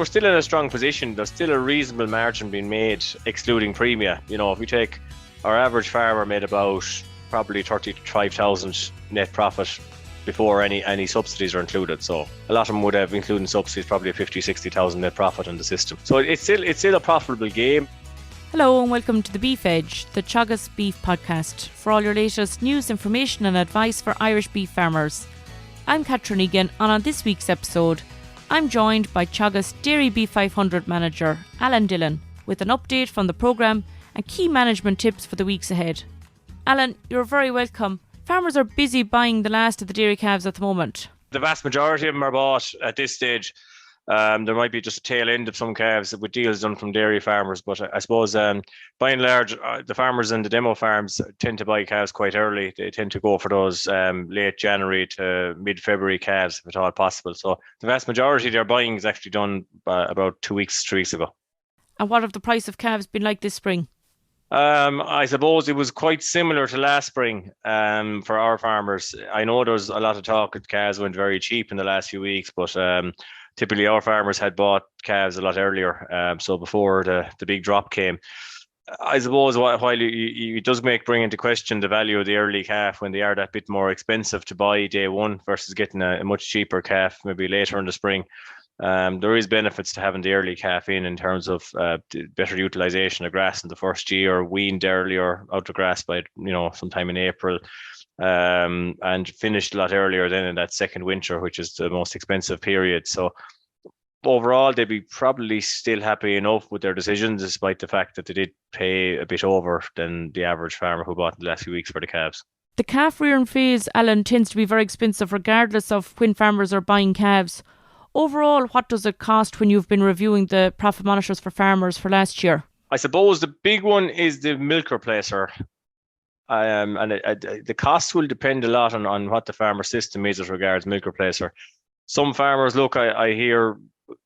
we're still in a strong position. There's still a reasonable margin being made, excluding premia. If we take our average farmer made about probably 35,000 net profit before any subsidies are included. So a lot of them would have, including subsidies, probably a 50,000-60,000 net profit in the system. So it's still a profitable game. Hello and welcome to the Beef Edge, the Teagasc Beef podcast, for all your latest news, information and advice for Irish beef farmers. I'm Catherine Egan, and on this week's episode, I'm joined by Teagasc DairyBeef 500 manager Alan Dillon with an update from the programme and key management tips for the weeks ahead. Alan, you're very welcome. Farmers are busy buying the last of the dairy calves at the moment. The vast majority of them are bought at this stage. There might be just a tail end of some calves with deals done from dairy farmers, but I suppose by and large the farmers in the demo farms tend to buy calves quite early. They tend to go for those late January to mid-February calves if at all possible. So the vast majority of their buying is actually done about 3 weeks ago. And what have the price of calves been like this spring? I suppose it was quite similar to last spring for our farmers. I know there was a lot of talk that calves went very cheap in the last few weeks, but typically our farmers had bought calves a lot earlier, so before the big drop came. I suppose while it does bring into question the value of the early calf when they are that bit more expensive to buy day one versus getting a much cheaper calf maybe later in the spring. There is benefits to having the early calf in terms of better utilisation of grass in the first year, weaned earlier out of grass by sometime in April, and finished a lot earlier than in that second winter, which is the most expensive period. So overall, they'd be probably still happy enough with their decisions, despite the fact that they did pay a bit over than the average farmer who bought in the last few weeks for the calves. The calf rearing phase, Alan, tends to be very expensive regardless of when farmers are buying calves. Overall, what does it cost when you've been reviewing the profit monitors for farmers for last year? I suppose the big one is the milk replacer. The cost will depend a lot on what the farmer system is as regards milk replacer. Some farmers, I hear,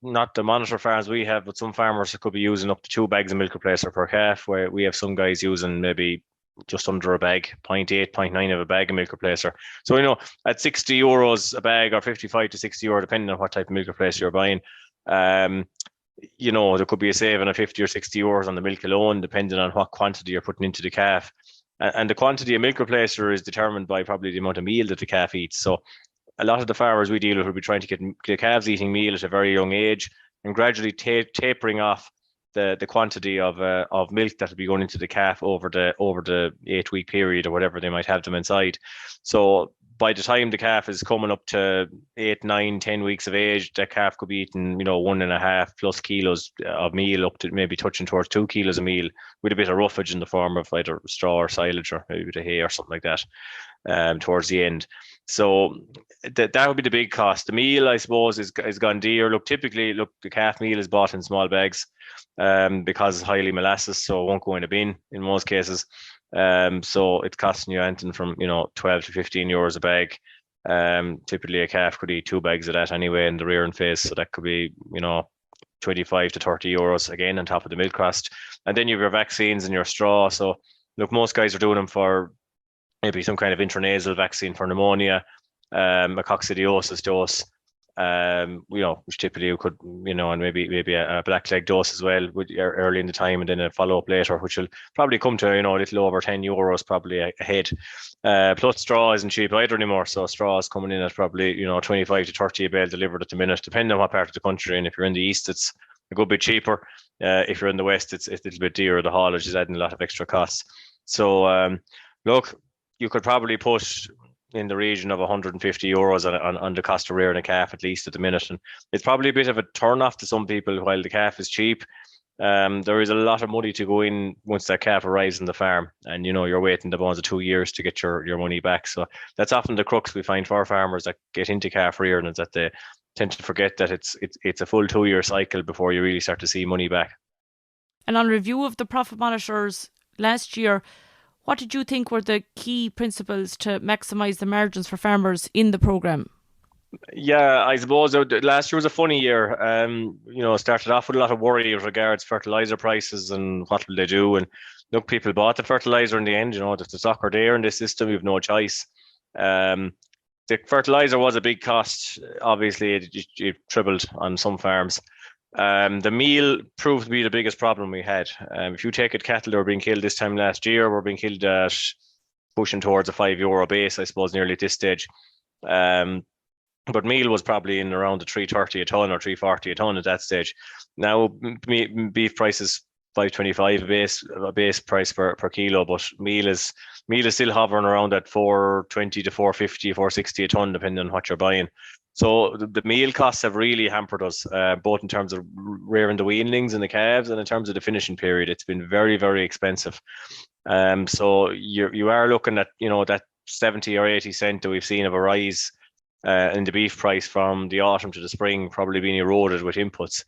not the monitor farms we have, but some farmers could be using up to 2 bags of milk replacer per calf, where we have some guys using maybe just under a bag, 0.8, 0.9 of a bag of milk replacer. So, at €60 a bag or 55 to €60, depending on what type of milk replacer you're buying, there could be a saving of 50 or €60 on the milk alone, depending on what quantity you're putting into the calf. And the quantity of milk replacer is determined by probably the amount of meal that the calf eats. So a lot of the farmers we deal with will be trying to get the calves eating meal at a very young age and gradually tapering off the quantity of milk that will be going into the calf over the 8-week period or whatever they might have them inside. So by the time the calf is coming up to 8, 9, 10 weeks of age, that calf could be eating 1.5 plus kilos of meal, up to maybe touching towards 2 kilos of meal, with a bit of roughage in the form of either straw or silage or maybe a bit of hay or something like that towards the end. So that would be the big cost. The meal, I suppose, is gone dear. Typically, the calf meal is bought in small bags because it's highly molasses, so it won't go in a bin in most cases. So it's costing you anything from 12 to 15 euros a bag. Typically a calf could eat 2 bags of that anyway in the rearing phase, so that could be 25 to 30 euros again on top of the milk cost. And then you have your vaccines and your straw. So most guys are doing them for maybe some kind of intranasal vaccine for pneumonia, a coccidiosis dose, which typically could, and maybe a blackleg dose as well early in the time, and then a follow-up later, which will probably come to, a little over 10 euros probably a head. Plus straw isn't cheap either anymore. So straw is coming in at probably, 25 to 30 a bale delivered at the minute, depending on what part of the country. And if you're in the east, it's a good bit cheaper. If you're in the west, it's a little bit dearer. The haulage is adding a lot of extra costs. So, you could probably put in the region of 150 euros on the cost of rearing a calf at least at the minute. And it's probably a bit of a turn off to some people. While the calf is cheap, there is a lot of money to go in once that calf arrives in the farm, and you're waiting the bones of 2 years to get your money back. So that's often the crux we find for farmers that get into calf rearing, is that they tend to forget that it's a full 2-year cycle before you really start to see money back. And on review of the profit monitors last year, what did you think were the key principles to maximise the margins for farmers in the programme? Yeah, I suppose last year was a funny year. Started off with a lot of worry with regards fertiliser prices and what will they do. And people bought the fertiliser in the end. The stock are there in this system. You have no choice. The fertiliser was a big cost. Obviously, it tripled on some farms. The meal proved to be the biggest problem we had. If you take it, cattle that were being killed this time last year were being killed at pushing towards a €5 base, I suppose, nearly at this stage. But meal was probably in around the 330 a ton or 340 a ton at that stage. Now beef prices 525 a base price per kilo, but meal is still hovering around that 420 to 450, 460 a ton, depending on what you're buying. So the meal costs have really hampered us, both in terms of rearing the weanlings and the calves, and in terms of the finishing period. It's been very, very expensive. So you are looking at that 70 or 80 cent that we've seen of a rise in the beef price from the autumn to the spring, probably being eroded with inputs.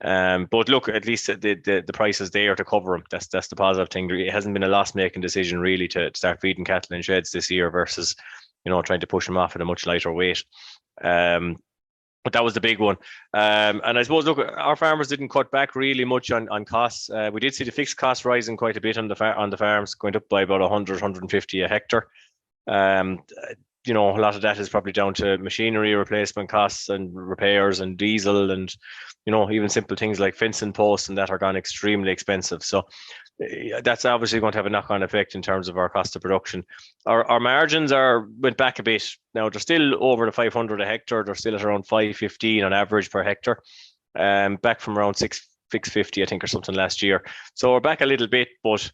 But look, at least the price is there to cover them. That's the positive thing. It hasn't been a loss-making decision really to start feeding cattle in sheds this year versus trying to push them off at a much lighter weight. But that was the big one. And I suppose, look, our farmers didn't cut back really much on costs. We did see the fixed costs rising quite a bit on the farms, going up by about 100, 150 a hectare. A lot of that is probably down to machinery replacement costs and repairs and diesel and, even simple things like fencing posts and that are gone extremely expensive. So that's obviously going to have a knock-on effect in terms of our cost of production. Our margins went back a bit. Now they're still over the 500 a hectare. They're still at around 515 on average per hectare, back from around 650, I think, or something last year. So we're back a little bit, but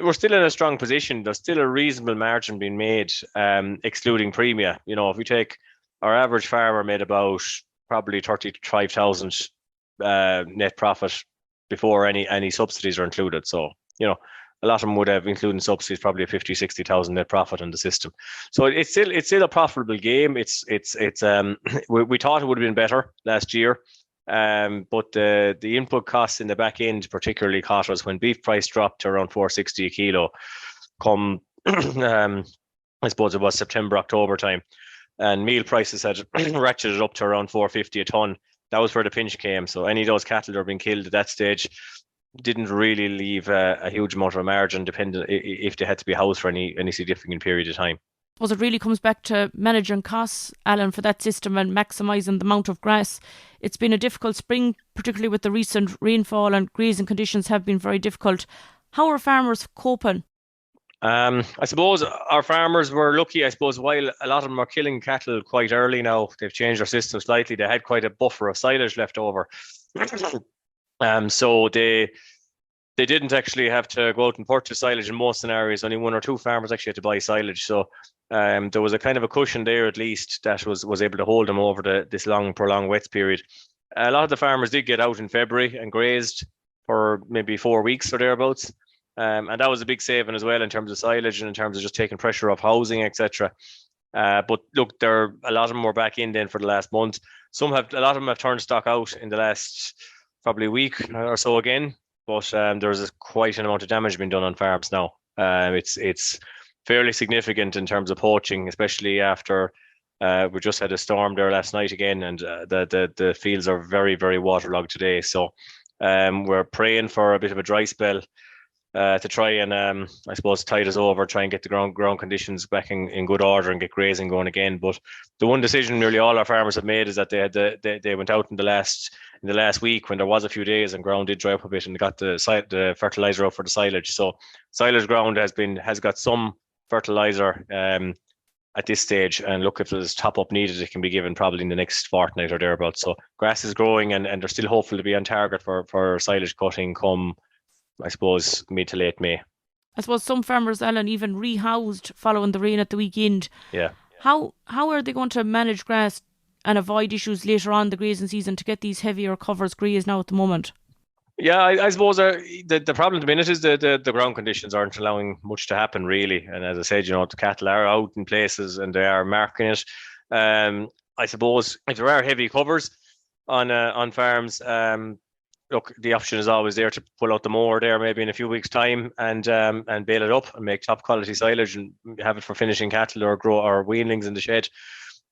we're still in a strong position. There's still a reasonable margin being made, excluding premia. If you take our average farmer made about probably 35,000 net profit before any subsidies are included. So, a lot of them would have, including subsidies, probably a 50, 60,000 net profit on the system. So it's still a profitable game. We thought it would have been better last year. But the input costs in the back end particularly caught us when beef price dropped to around 460 a kilo come I suppose it was September, October time, and meal prices had ratcheted up to around 450 a ton. That was where the pinch came. So any of those cattle that were being killed at that stage didn't really leave a huge amount of margin, depending if they had to be housed for any significant period of time. I suppose it really comes back to managing costs, Alan, for that system and maximising the amount of grass. It's been a difficult spring, particularly with the recent rainfall, and grazing conditions have been very difficult. How are farmers coping? I suppose our farmers were lucky. I suppose while a lot of them are killing cattle quite early now, they've changed their system slightly. They had quite a buffer of silage left over. So they didn't actually have to go out and purchase silage in most scenarios. Only one or two farmers actually had to buy silage. So there was a kind of a cushion there, at least, that was able to hold them over this long, prolonged wet period. A lot of the farmers did get out in February and grazed for maybe 4 weeks or thereabouts. And that was a big saving as well in terms of silage and in terms of just taking pressure off housing, etc. But look, a lot of them were back in then for the last month. A lot of them have turned stock out in the last probably week or so again. But there's quite an amount of damage being done on farms now. It's fairly significant in terms of poaching, especially after we just had a storm there last night again, and the fields are very, very waterlogged today. So we're praying for a bit of a dry spell to try and I suppose tide us over, try and get the ground conditions back in good order and get grazing going again. But the one decision nearly all our farmers have made is that they went out in the last week when there was a few days and ground did dry up a bit, and they got the fertilizer out for the silage. So silage ground has got some fertilizer at this stage, and look, if there's top up needed, it can be given probably in the next fortnight or thereabouts. So grass is growing, and they're still hopeful to be on target for silage cutting come, I suppose, mid to late May. I suppose some farmers, Alan, even rehoused following the rain at the weekend. Yeah. How are they going to manage grass and avoid issues later on the grazing season to get these heavier covers grazed now at the moment? Yeah, I suppose the problem at the minute is the ground conditions aren't allowing much to happen really. And as I said, the cattle are out in places and they are marking it. I suppose if there are heavy covers on farms, look, the option is always there to pull out the mower there maybe in a few weeks' time and bale it up and make top quality silage and have it for finishing cattle or weanlings in the shed.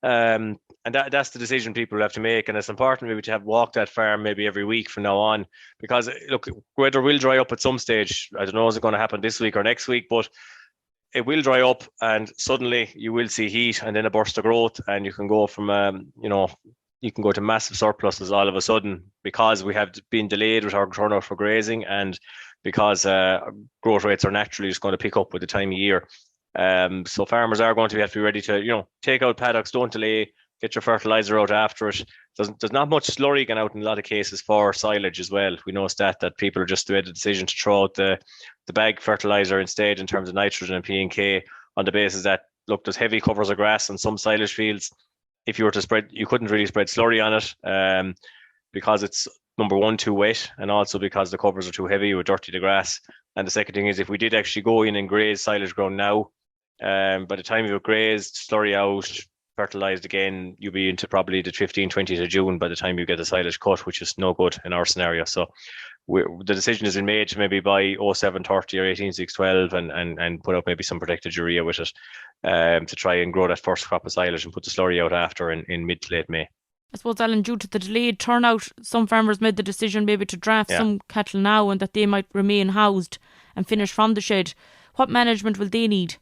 And that's the decision people will have to make, and it's important maybe to have walked that farm maybe every week from now on, because look, weather will dry up at some stage. I don't know, is it going to happen this week or next week, but it will dry up and suddenly you will see heat and then a burst of growth, and you can go from you can go to massive surpluses all of a sudden because we have been delayed with our turnout for grazing, and because growth rates are naturally just going to pick up with the time of year. So farmers are going to have to be ready to, take out paddocks, don't delay, get your fertilizer out after it. There's not much slurry going out in a lot of cases for silage as well. We know that people are just made the decision to throw out the bag fertilizer instead in terms of nitrogen and P&K on the basis that, look, there's heavy covers of grass on some silage fields. If you were to spread, you couldn't really spread slurry on it because it's, number one, too wet, and also because the covers are too heavy, you would dirty the grass. And the second thing is, if we did actually go in and graze silage ground now, by the time you've grazed, slurry out, fertilized again, you'll be into probably the 15th, 20th of June by the time you get the silage cut, which is no good in our scenario. So the decision has been made to maybe buy 0730 or 18612 and put out maybe some protected urea with it to try and grow that first crop of silage and put the slurry out after in mid to late May. I suppose, Alan, due to the delayed turnout, some farmers made the decision maybe to draft some cattle now and that they might remain housed and finish from the shed. What management will they need?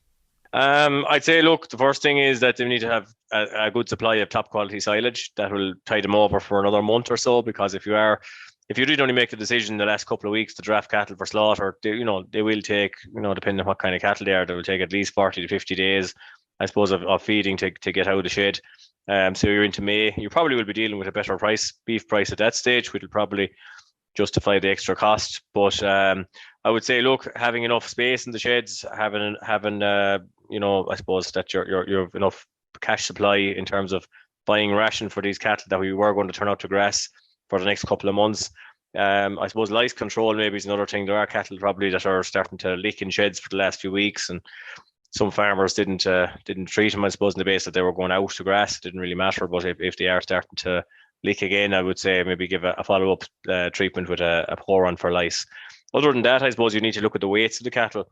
I'd say, look, the first thing is that they need to have a good supply of top quality silage that will tide them over for another month or so, because if you did only make the decision in the last couple of weeks to draft cattle for slaughter, they will take, depending on what kind of cattle they are, they will take at least 40 to 50 days, I suppose, of feeding to get out of the shed. So you're into May, you probably will be dealing with a better beef price at that stage, which will probably justify the extra cost. But I would say, look, having enough space in the sheds, having I suppose that you have enough cash supply in terms of buying ration for these cattle that we were going to turn out to grass for the next couple of months. I suppose lice control maybe is another thing. There are cattle probably that are starting to leak in sheds for the last few weeks, and some farmers didn't treat them, I suppose, in the base that they were going out to grass. It didn't really matter. But if they are starting to leak again, I would say maybe give a follow-up treatment with a pour on for lice. Other than that, I suppose you need to look at the weights of the cattle.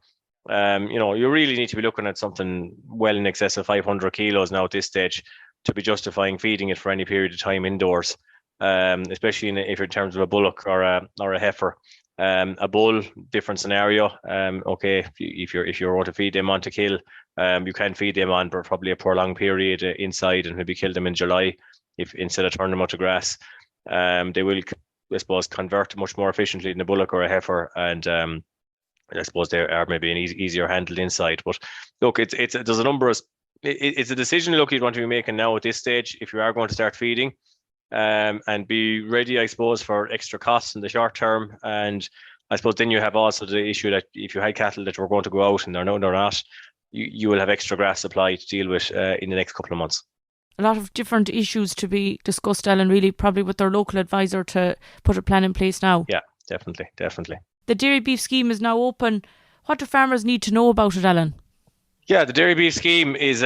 You really need to be looking at something well in excess of 500 kilos now at this stage to be justifying feeding it for any period of time indoors, especially if in terms of a bullock or a heifer. A bull, different scenario. Okay, if you're going to feed them on to kill, you can feed them on for probably a prolonged period inside and maybe kill them in July if instead of turning them out to grass. They will, I suppose, convert much more efficiently than a bullock or a heifer, and I suppose they are maybe an easier handled inside. But look, there's a number of it's a decision, look, you'd want to be making now at this stage if you are going to start feeding. And be ready, I suppose, for extra costs in the short term. And I suppose then you have also the issue that if you had cattle that were going to go out and they're not, you will have extra grass supply to deal with in the next couple of months. A lot of different issues to be discussed, Ellen, really, probably with their local advisor to put a plan in place now. Yeah, definitely. The DairyBeef scheme is now open. What do farmers need to know about it, Ellen? Yeah, the DairyBeef scheme is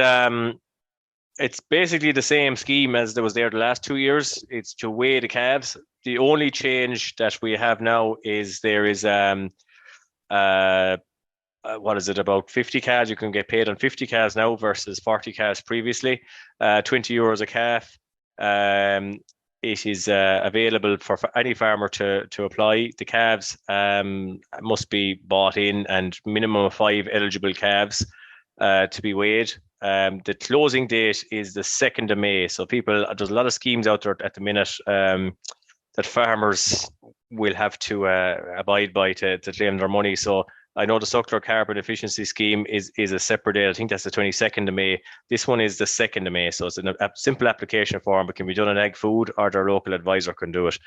it's basically the same scheme as there was there the last 2 years. It's to weigh the calves. The only change that we have now is there is what is it, about 50 calves? You can get paid on 50 calves now versus 40 calves previously. 20 euros a calf. It is available for any farmer to apply. The calves must be bought in, and minimum of 5 eligible calves to be weighed. The closing date is the 2nd of May. So there's a lot of schemes out there at the minute that farmers will have to abide by to claim their money. So I know the Suckler Carbon Efficiency Scheme is a separate date. I think that's the 22nd of May. This one is the 2nd of May. So it's a simple application form. It can be done on Ag Food, or their local advisor can do it.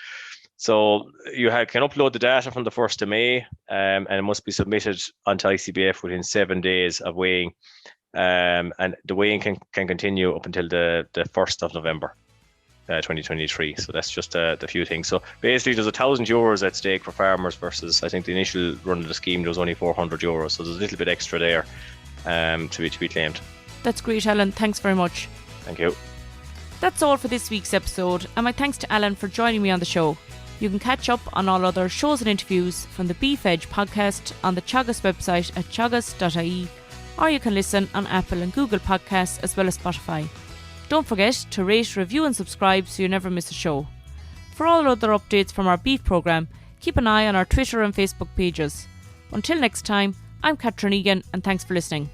So you can upload the data from the 1st of May, and it must be submitted onto ICBF within 7 days of weighing. And the weighing can continue up until the 1st of November 2023. So that's just the few things. So basically there's €1,000 at stake for farmers versus, I think, the initial run of the scheme there was only €400. So there's a little bit extra there to be claimed. That's great, Alan. Thanks very much. Thank you. That's all for this week's episode, and my thanks to Alan for joining me on the show. You can catch up on all other shows and interviews from the Beef Edge podcast on the Teagasc website at teagasc.ie, or you can listen on Apple and Google Podcasts as well as Spotify. Don't forget to rate, review and subscribe so you never miss a show. For all other updates from our beef programme, keep an eye on our Twitter and Facebook pages. Until next time, I'm Catherine Egan, and thanks for listening.